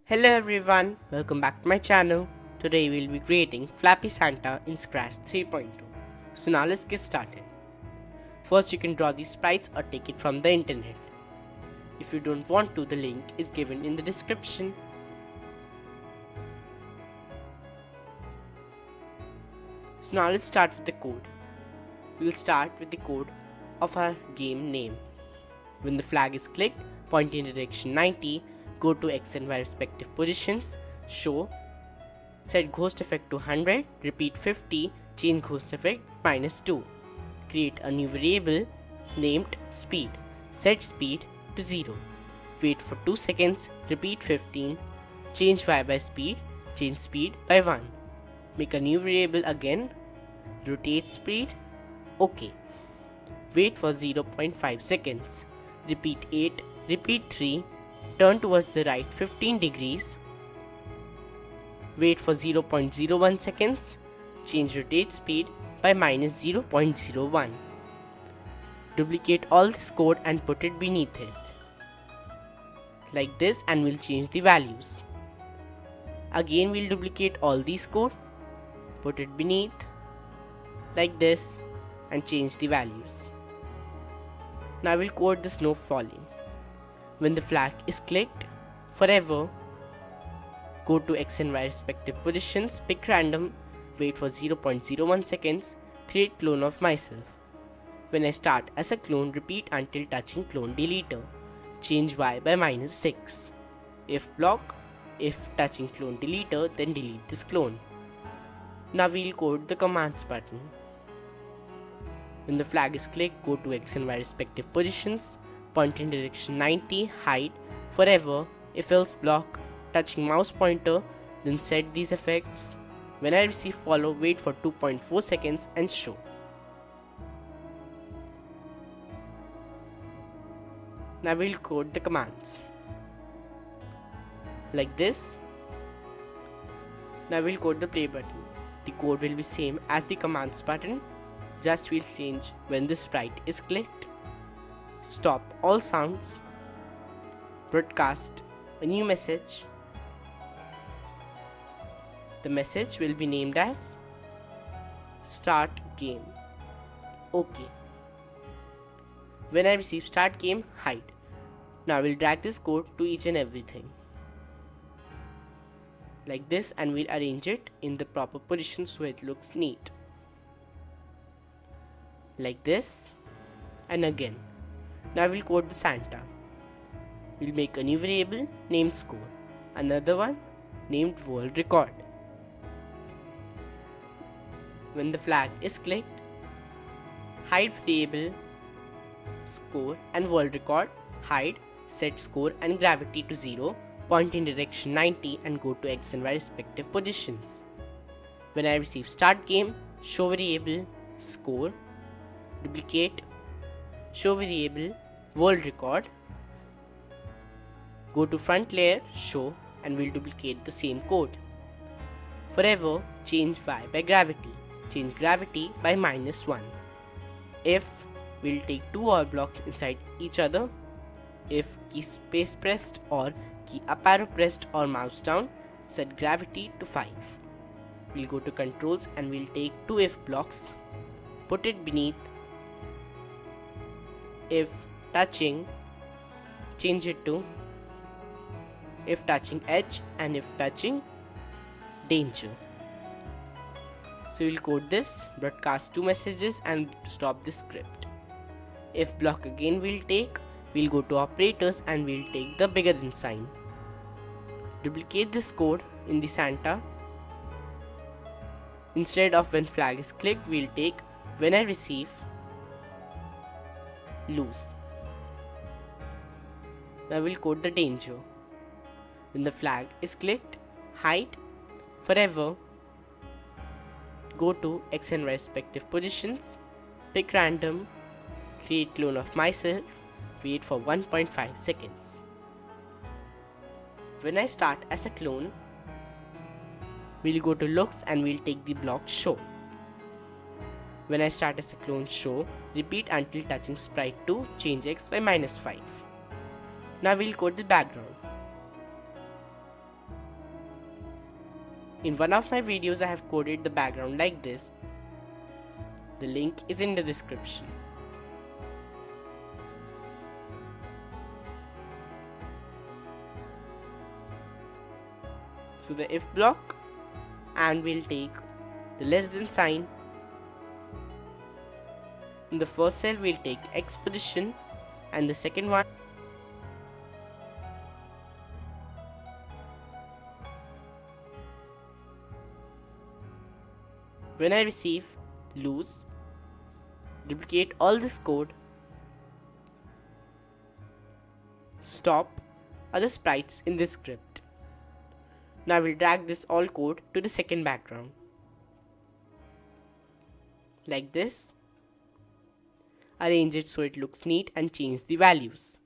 Hello everyone, welcome back to my channel. Today we'll be creating Flappy Santa in Scratch 3.2. So now let's get started. First you can draw these sprites or take it from the internet. If you don't want to, the link is given in the description. So now let's start with the code. We'll start with the code of our game name. When the flag is clicked, point in direction 90, go to X and Y respective positions, show, set ghost effect to 100, repeat 50, change ghost effect -2. Create a new variable named speed, set speed to 0. Wait for 2 seconds, repeat 15, change Y by speed, change speed by 1. Make a new variable again, rotate speed, OK. Wait for 0.5 seconds, repeat 8, repeat 3, turn towards the right 15 degrees, wait for 0.01 seconds, change rotate speed by -0.01. Duplicate all this code and put it beneath it. Like this, and we'll change the values. Again we'll duplicate all these code, put it beneath, like this, and change the values. Now we'll code the snow falling. When the flag is clicked, forever, go to X and Y respective positions, pick random, wait for 0.01 seconds, create clone of myself. When I start as a clone, repeat until touching clone deleter, change Y by -6. If block, if touching clone deleter, then delete this clone. Now we'll code the commands button. When the flag is clicked, go to X and Y respective positions, point in direction 90, hide, forever, if else block, touching mouse pointer, then set these effects. When I receive follow, wait for 2.4 seconds and show. Now we'll code the commands. Like this. Now we'll code the play button. The code will be same as the commands button, just we'll change when the sprite is clicked. Stop all sounds. Broadcast a new message. The message will be named as Start Game. OK. When I receive Start Game, hide. Now we'll drag this code to each and everything. Like this, and we'll arrange it in the proper position so it looks neat. Like this, and again. Now we'll code the Santa. We'll make a new variable named score, another one named world record. When the flag is clicked, hide variable score and world record, hide, set score and gravity to 0, point in direction 90 and go to X and Y respective positions. When I receive start game, show variable score, duplicate, show variable world record, go to front layer, show, and we'll duplicate the same code. Forever, change Y by gravity, change gravity by -1. If, we'll take two OR blocks inside each other. If, key space pressed or key up arrow pressed or mouse down, set gravity to 5. We'll go to controls and we'll take two if blocks, put it beneath. If touching, change it to if touching edge and if touching danger. So we'll code this, broadcast two messages and stop the script. If block again we'll go to operators and we'll take the bigger than sign. Duplicate this code in the Santa. Instead of when flag is clicked, we'll take when I receive lose. Now we'll code the danger. When the flag is clicked, hide, forever, go to X and Y respective positions, pick random, create clone of myself, wait for 1.5 seconds. When I start as a clone, we'll go to looks and we'll take the block show. When I start as a clone show, repeat until touching sprite 2, change X by -5. Now we'll code the background. In one of my videos I have coded the background like this. The link is in the description. So the if block, and we'll take the less than sign. In the first cell we'll take X position, and the second one when I receive lose, duplicate all this code, stop other sprites in this script. Now we'll drag this all code to the second background. Like this. Arrange it so it looks neat and change the values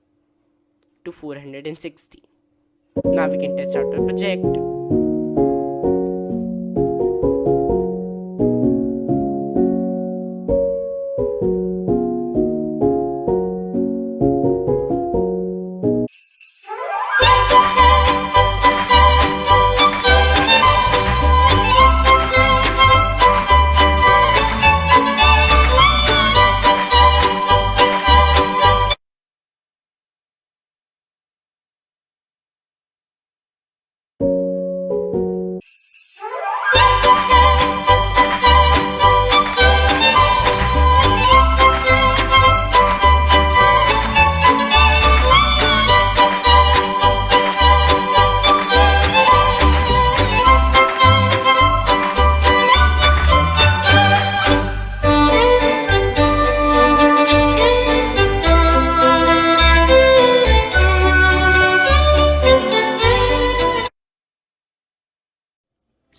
to 460. Now we can test out our project.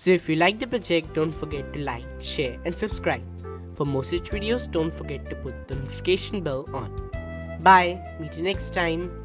So if you like the project, don't forget to like, share and subscribe. For more such videos, don't forget to put the notification bell on. Bye, meet you next time.